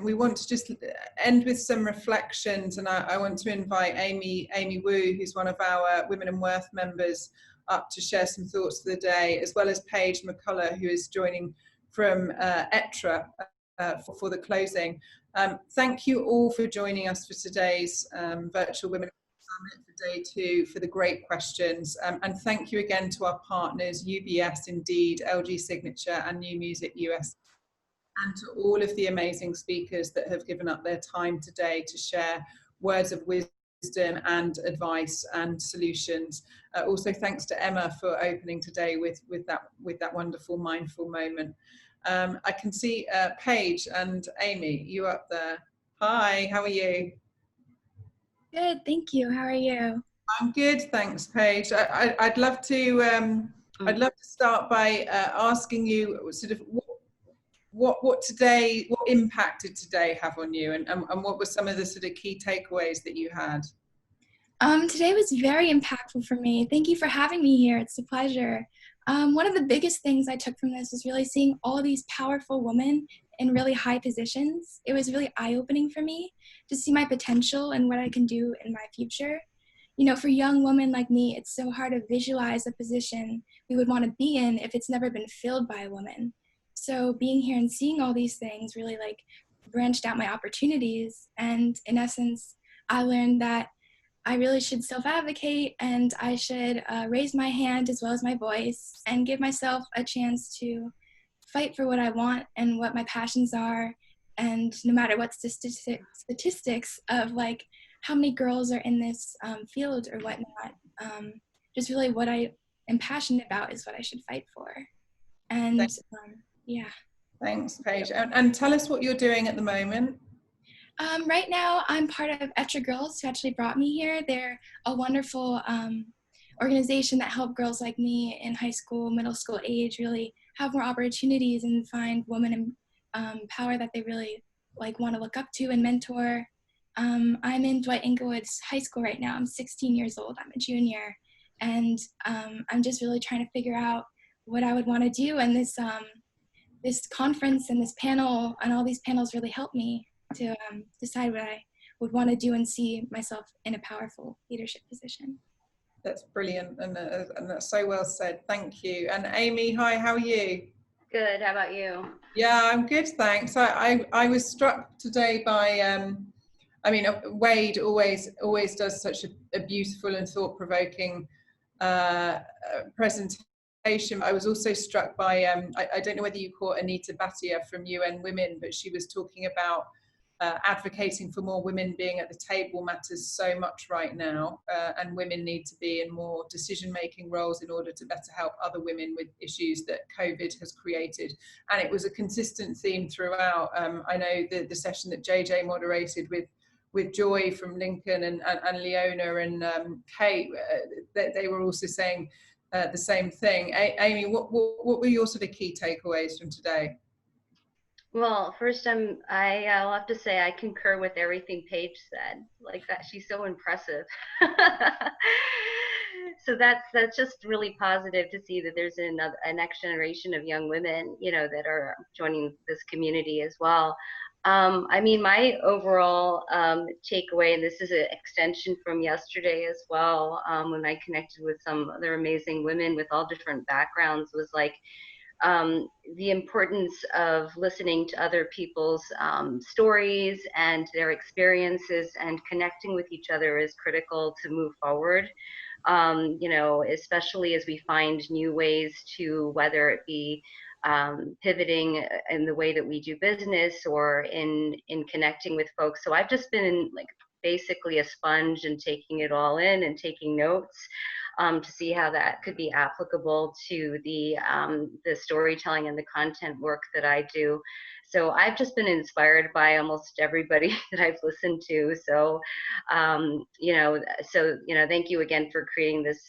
we want to just end with some reflections, and I want to invite Amy Wu, who's one of our Women in Worth members, up to share some thoughts for the day, as well as Paige McCullough, who is joining from ETRA for the closing. Thank you all for joining us for today's virtual Women Summit for day 2, for the great questions, and thank you again to our partners UBS, Indeed, LG Signature and New Music US, and to all of the amazing speakers that have given up their time today to share words of wisdom and advice and solutions. Also thanks to Emma for opening today with that wonderful mindful moment. I can see Paige and Amy, you up there. Hi, how are you? Good, thank you. How are you? I'm good, thanks, Paige. I'd love to start by asking you sort of what impact did today have on you, and what were some of the sort of key takeaways that you had? Today was very impactful for me. Thank you for having me here. It's a pleasure. One of the biggest things I took from this was really seeing all these powerful women in really high positions. It was really eye-opening for me to see my potential and what I can do in my future. You know, for young women like me, it's so hard to visualize a position we would want to be in if it's never been filled by a woman. So being here and seeing all these things really like branched out my opportunities. And in essence, I learned that I really should self-advocate, and I should raise my hand as well as my voice and give myself a chance to fight for what I want and what my passions are. And no matter what statistics of like how many girls are in this field or whatnot, just really what I am passionate about is what I should fight for. And yeah. Thanks, Paige. And tell us what you're doing at the moment. Right now, I'm part of ETRA Girls, who actually brought me here. They're a wonderful organization that help girls like me in high school, middle school age really have more opportunities and find women in power that they really like want to look up to and mentor. I'm in Dwight Englewood's high school right now. I'm 16 years old. I'm a junior, and I'm just really trying to figure out what I would want to do. And this conference and this panel and all these panels really helped me to decide what I would want to do and see myself in a powerful leadership position. That's brilliant, and that's so well said. Thank you. And Amy, hi, how are you? Good. How about you? Yeah, I'm good, thanks. I was struck today by, I mean, Wade always does such a beautiful and thought-provoking presentation. I was also struck by, I don't know whether you caught Anita Bhatia from UN Women, but she was talking about advocating for more women being at the table matters so much right now, and women need to be in more decision-making roles in order to better help other women with issues that COVID has created. And it was a consistent theme throughout. I know the session that JJ moderated with Joy from Lincoln and Leona and Kate, they were also saying the same thing. Amy, what were your sort of key takeaways from today? Well, first, I'll have to say I concur with everything Paige said. Like that, she's so impressive. So that's just really positive to see that there's a next generation of young women, you know, that are joining this community as well. I mean, my overall takeaway, and this is an extension from yesterday as well, when I connected with some other amazing women with all different backgrounds, was like, the importance of listening to other people's stories and their experiences and connecting with each other is critical to move forward. You know, especially as we find new ways to, whether it be pivoting in the way that we do business or in connecting with folks. So I've just been like basically a sponge and taking it all in and taking notes. To see how that could be applicable to the storytelling and the content work that I do. So I've just been inspired by almost everybody that I've listened to. So, you know, thank you again for creating this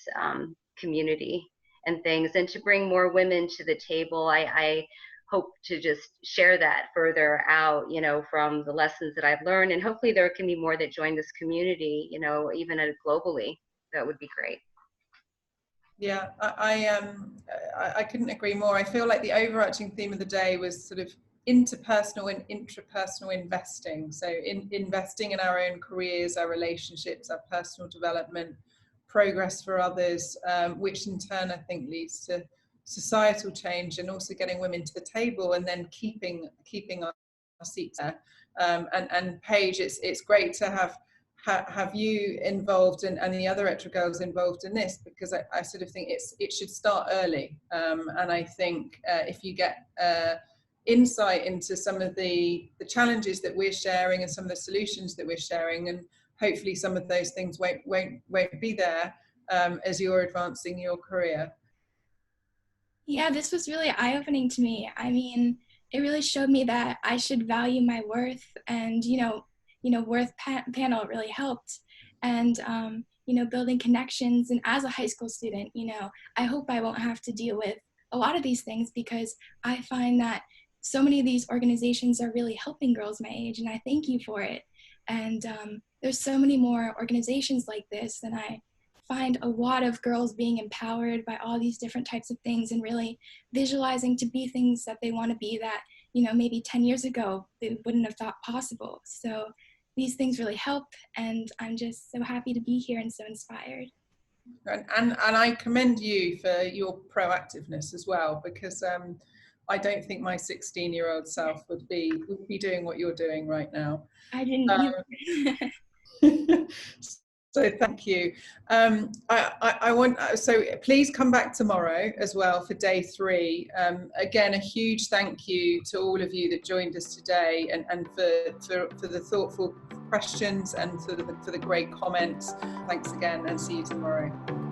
community and things, and to bring more women to the table. I hope to just share that further out, you know, from the lessons that I've learned, and hopefully there can be more that join this community, you know, even globally. That would be great. Yeah, I couldn't agree more. I feel like the overarching theme of the day was sort of interpersonal and intrapersonal investing. So investing in our own careers, our relationships, our personal development, progress for others, which in turn I think leads to societal change, and also getting women to the table, and then keeping our seats there. And Paige, it's great to have you involved and the other Etra girls involved in this, because I sort of think it should start early. And I think if you get insight into some of the challenges that we're sharing and some of the solutions that we're sharing, and hopefully some of those things won't be there as you're advancing your career. Yeah, this was really eye-opening to me. I mean, it really showed me that I should value my worth, and worth panel really helped, and building connections. And as a high school student, I hope I won't have to deal with a lot of these things, because I find that so many of these organizations are really helping girls my age, and I thank you for it. And there's so many more organizations like this, and I find a lot of girls being empowered by all these different types of things, and really visualizing to be things that they want to be, that maybe 10 years ago they wouldn't have thought possible. So these things really help, and I'm just so happy to be here and so inspired. And I commend you for your proactiveness as well, because I don't think my 16-year-old self would be doing what you're doing right now. I didn't either. So thank you. I want, so please come back tomorrow as well for day 3. Again, a huge thank you to all of you that joined us today, and for the thoughtful questions, and for the great comments. Thanks again, and see you tomorrow.